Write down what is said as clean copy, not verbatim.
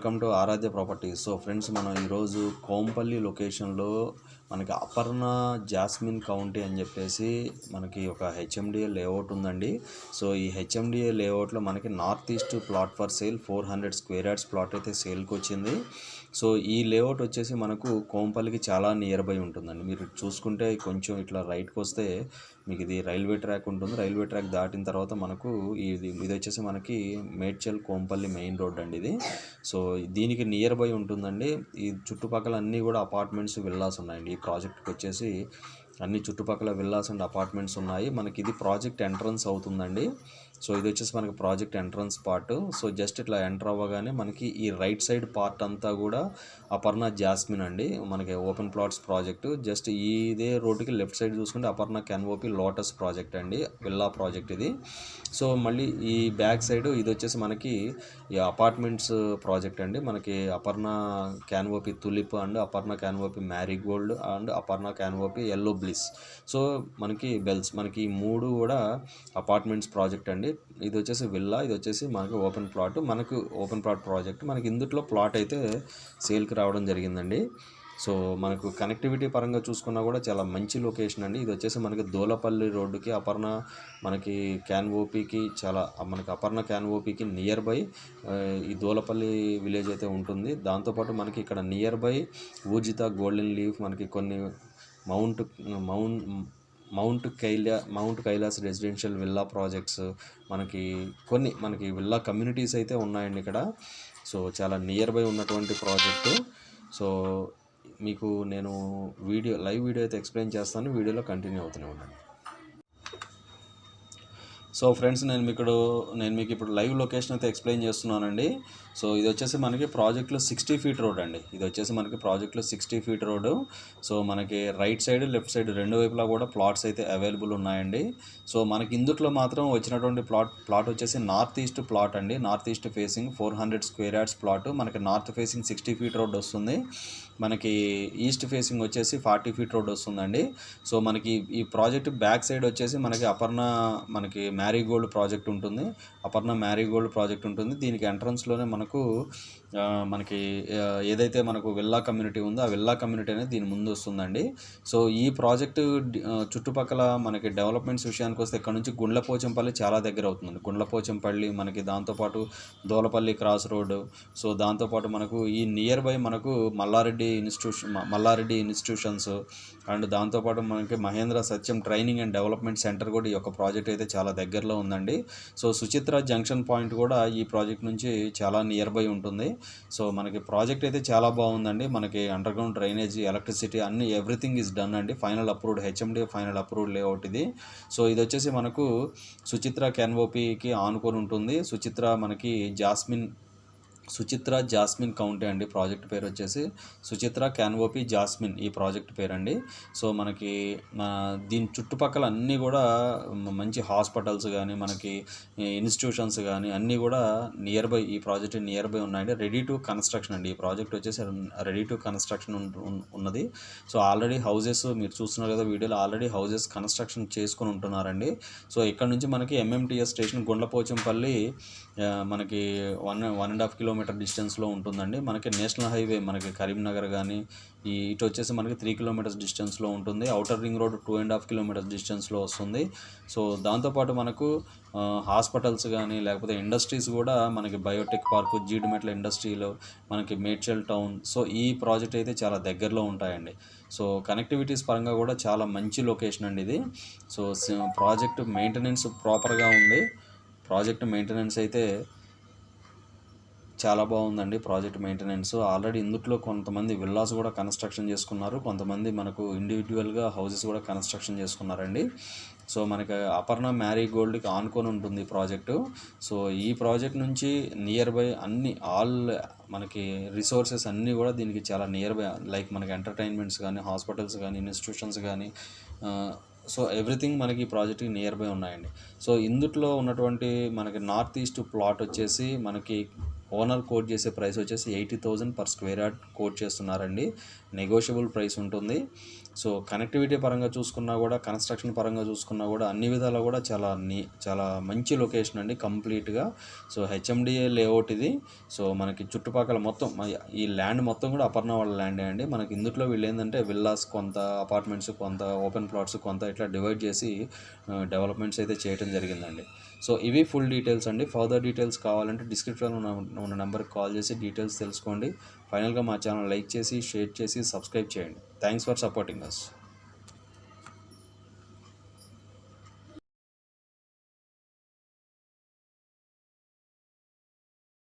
Welcome to Aaradhya properties. So friends, మనం ఈరోజు కోంపల్లి లొకేషన్లో మనకి అపర్ణ జాస్మిన్ కౌంటీ అని చెప్పేసి మనకి ఒక హెచ్ఎండిఏ లేఅవుట్ ఉందండి. సో ఈ హెచ్ఎండిఏ లేఅవుట్లో మనకి north east plot for sale 400 square yards plot అయితే సేల్కి వచ్చింది. సో ఈ లేఅవుట్ వచ్చేసి మనకు కోంపల్లికి చాలా నియర్ బై ఉంటుందండి. మీరు చూసుకుంటే కొంచెం ఇట్లా రైట్కి వస్తే మీకు ఇది రైల్వే ట్రాక్ ఉంటుంది. రైల్వే ట్రాక్ దాటిన తర్వాత మనకు ఇది వచ్చేసి మనకి మేడ్చల్ కోంపల్లి మెయిన్ రోడ్ అండి ఇది. సో దీనికి నియర్ బై ఉంటుందండి. ఈ చుట్టుపక్కల అన్నీ కూడా అపార్ట్మెంట్స్, విల్లాస్ ఉన్నాయండి. ఈ ప్రాజెక్ట్కి వచ్చేసి అన్ని చుట్టుపక్కల విల్లాస్ అండ్ అపార్ట్మెంట్స్ ఉన్నాయి. మనకి ఇది ప్రాజెక్ట్ ఎంట్రన్స్ అవుతుందండి. సో ఇది వచ్చేసి మనకి project entrance part. So just ఇట్లా ఎంటర్ అవ్వగానే మనకి ఈ రైట్ సైడ్ పార్ట్ అంతా కూడా అపర్ణ జాస్మిన్ అండి. మనకి ఓపెన్ ప్లాట్స్ ప్రాజెక్టు. జస్ట్ ఇదే రోడ్డుకి లెఫ్ట్ సైడ్ చూసుకుంటే అపర్ణ క్యాన్వోపీ లోటస్ ప్రాజెక్ట్ అండి, విల్లా ప్రాజెక్ట్ ఇది. సో మళ్ళీ ఈ బ్యాక్ సైడ్ ఇది వచ్చేసి మనకి ఈ అపార్ట్మెంట్స్ ప్రాజెక్ట్ అండి. మనకి Aparna canopy tulip and Aparna canopy marigold and Aparna canopy yellow bliss. So మనకి బెల్స్, మనకి ఈ మూడు కూడా అపార్ట్మెంట్స్ ప్రాజెక్ట్ అండి. ఇది వచ్చేసి విల్లా, ఇది వచ్చేసి మనకి ఓపెన్ ప్లాట్. మనకు ఓపెన్ ప్లాట్ ప్రాజెక్ట్ మనకి ఇందులో ప్లాట్ అయితే సేల్కి రావడం జరిగిందండి. సో మనకు కనెక్టివిటీ పరంగా చూసుకున్నా కూడా చాలా మంచి లొకేషన్ అండి. ఇది వచ్చేసి మనకి దోలపల్లి రోడ్డుకి అపర్ణ మనకి క్యాన్వోపీకి చాలా మనకి అపర్ణ క్యాన్వోపీకి నియర్ బై ఈ దోలపల్లి విలేజ్ అయితే ఉంటుంది. దాంతోపాటు మనకి ఇక్కడ nearby Urjitha golden leaf, మనకి కొన్ని mount Kailash residential villa projects, మనకి విల్లా కమ్యూనిటీస్ అయితే ఉన్నాయండి ఇక్కడ. సో చాలా నియర్ బై ఉన్నటువంటి ప్రాజెక్టు. సో మీకు నేను లైవ్ వీడియో అయితే ఎక్స్ప్లెయిన్ చేస్తాను. వీడియోలో కంటిన్యూ అవుతూనే ఉండండి. సో ఫ్రెండ్స్, నేను మీకు ఇప్పుడు లైవ్ లొకేషన్ అయితే ఎక్స్ప్లెయిన్ చేస్తున్నానండి. సో ఇది వచ్చేసి మనకి ప్రాజెక్ట్లో 60 ఫీట్ రోడ్ అండి. ఇది వచ్చేసి మనకి ప్రాజెక్ట్లో 60 ఫీట్ రోడ్డు. సో మనకి రైట్ సైడ్, లెఫ్ట్ సైడ్ రెండు వైపులా కూడా ప్లాట్స్ అయితే అవైలబుల్ ఉన్నాయండి. సో మనకి ఇందుట్లో మాత్రం వచ్చినటువంటి ప్లాట్ వచ్చేసి నార్త్ ఈస్ట్ ప్లాట్ అండి. North east facing 400 square yards plot. మనకి నార్త్ ఫేసింగ్ 60 ఫీట్ రోడ్ వస్తుంది. మనకి ఈస్ట్ ఫేసింగ్ వచ్చేసి 40 ఫీట్ రోడ్ వస్తుందండి. సో మనకి ఈ ప్రాజెక్ట్ బ్యాక్ సైడ్ వచ్చేసి మనకి అపర్ణ మనకి మ్యారీగోల్డ్ ప్రాజెక్ట్ ఉంటుంది. అపర్ణ మ్యారీగోల్డ్ ప్రాజెక్ట్ ఉంటుంది. దీనికి ఎంట్రన్స్లోనే మనకి ఏదైతే మనకు విల్లా కమ్యూనిటీ ఉందో ఆ విల్లా కమ్యూనిటీ అనేది దీని ముందు వస్తుందండి. సో ఈ ప్రాజెక్టు చుట్టుపక్కల మనకి డెవలప్మెంట్స్ విషయానికి వస్తే ఇక్కడ నుంచి గుండ్లపోచంపల్లి చాలా దగ్గర అవుతుందండి. గుండ్లపోచంపల్లి మనకి, దాంతోపాటు దోలపల్లి క్రాస్ రోడ్. సో దాంతోపాటు మనకు ఈ నియర్ బై మనకు మల్లారెడ్డి ఇన్స్టిట్యూషన్స్ అండ్ దాంతోపాటు మనకి మహేంద్ర సత్యం ట్రైనింగ్ అండ్ డెవలప్మెంట్ సెంటర్ కూడా ఈ యొక్క ప్రాజెక్ట్ అయితే చాలా దగ్గరలో ఉందండి. సో సుచిత్ర జంక్షన్ పాయింట్ కూడా ఈ ప్రాజెక్ట్ నుంచి చాలా నియర్ బై ఉంటుంది. సో మనకి ప్రాజెక్ట్ అయితే చాలా బాగుందండి. మనకి అండర్గ్రౌండ్ డ్రైనేజీ, ఎలక్ట్రిసిటీ అన్ని ఎవ్రీథింగ్ ఈజ్ డన్ అండి. Final approved HMD final approved layout ఇది. సో ఇది వచ్చేసి మనకు సుచిత్ర క్యాన్వోపీకి ఆనుకొని ఉంటుంది. సుచిత్ర జాస్మిన్ కౌంటీ అండి ప్రాజెక్ట్ పేరు వచ్చేసి. సుచిత్ర క్యాన్వోపీ జాస్మిన్ ఈ ప్రాజెక్ట్ పేరండి. సో మనకి దీని చుట్టుపక్కల అన్నీ కూడా మంచి హాస్పిటల్స్ కానీ, మనకి ఇన్స్టిట్యూషన్స్ కానీ అన్నీ కూడా నియర్ బై, ఈ ప్రాజెక్ట్ నియర్ బై ఉన్నాయండి. రెడీ టు కన్స్ట్రక్షన్ అండి. ఈ ప్రాజెక్ట్ వచ్చేసి రెడీ టు కన్స్ట్రక్షన్ ఉన్నది. సో ఆల్రెడీ హౌజెస్ మీరు చూస్తున్నారు కదా వీడియోలో, ఆల్రెడీ హౌజెస్ కన్స్ట్రక్షన్ చేసుకొని ఉంటున్నారండి. సో ఇక్కడ నుంచి మనకి ఎంఎంటీఎస్ స్టేషన్ గుండ్లపోచంపల్లి మనకి 1.5 కిలోమీటర్ డిస్టెన్స్లో ఉంటుందండి. మనకి నేషనల్ హైవే మనకి కరీంనగర్ కానీ ఇటు వచ్చేసి మనకి 3 కిలోమీటర్స్ డిస్టెన్స్లో ఉంటుంది. ఔటర్ రింగ్ రోడ్ 2.5 కిలోమీటర్స్ డిస్టెన్స్లో వస్తుంది. సో దాంతోపాటు మనకు హాస్పిటల్స్ కానీ లేకపోతే ఇండస్ట్రీస్ కూడా మనకి బయోటెక్ పార్కు, జీడిమెట్ల ఇండస్ట్రీలో, మనకి మేడ్చల్ టౌన్. సో ఈ ప్రాజెక్ట్ అయితే చాలా దగ్గరలో ఉంటాయండి. సో కనెక్టివిటీస్ పరంగా కూడా చాలా మంచి లొకేషన్ అండి ఇది. సో ప్రాజెక్ట్ మెయింటెనెన్స్ ప్రాపర్గా ఉంది. ప్రాజెక్ట్ మెయింటెనెన్స్ అయితే చాలా బాగుందండి. ప్రాజెక్ట్ మెయింటెనెన్స్ ఆల్రెడీ ఇందులో కొంతమంది విల్లాస్ కూడా కన్స్ట్రక్షన్ చేసుకున్నారు, కొంతమంది మనకు ఇండివిజువల్గా హౌసెస్ కూడా కన్స్ట్రక్షన్ చేసుకున్నారండి. సో మనకి అపర్ణ మ్యారీగోల్డ్కి ఆనుకొని ఉంటుంది ప్రాజెక్టు. సో ఈ ప్రాజెక్ట్ నుంచి నియర్ బై మనకి రిసోర్సెస్ అన్నీ కూడా దీనికి చాలా నియర్ బై, లైక్ మనకి ఎంటర్టైన్మెంట్స్ కానీ, హాస్పిటల్స్ కానీ, ఇన్స్టిట్యూషన్స్ కానీ, సో ఎవ్రీథింగ్ మనకి ఈ ప్రాజెక్ట్కి నియర్ బై ఉన్నాయండి. సో ఇందులో ఉన్నటువంటి మనకి నార్త్ ఈస్ట్ ప్లాట్ వచ్చేసి మనకి ఓనర్ కోట్ చేసే ప్రైస్ వచ్చేసి 80,000 పర్ స్క్వేర్ యార్డ్ కోట్ చేస్తున్నారండి. నెగోషియబుల్ ప్రైస్ ఉంటుంది. సో కనెక్టివిటీ పరంగా చూసుకున్నా కూడా, కన్స్ట్రక్షన్ పరంగా చూసుకున్నా కూడా అన్ని విధాలా కూడా చాలా మంచి లొకేషన్ అండి కంప్లీట్గా. సో హెచ్ఎండిఏ లేఅవుట్ ఇది. సో మనకి చుట్టుపక్కల మొత్తం ఈ ల్యాండ్ మొత్తం కూడా అపర్ణ వాళ్ళ ల్యాండే అండి. మనకి ఇందులో వీళ్ళు ఏంటంటే విల్లాస్ కొంత, అపార్ట్మెంట్స్ కొంత, ఓపెన్ ప్లాట్స్ కొంత ఇట్లా డివైడ్ చేసి డెవలప్మెంట్స్ అయితే చేయడం జరిగిందండి. సో ఇవి ఫుల్ డీటెయిల్స్ అండి. ఫర్దర్ డీటెయిల్స్ కావాలంటే డిస్క్రిప్షన్లో ఉన్న నెంబర్కి కాల్ చేసి డీటెయిల్స్ తెలుసుకోండి. ఫైనల్గా మా ఛానల్ లైక్ చేసి, షేర్ చేసి, సబ్స్క్రైబ్ చేయండి. Thanks for supporting us.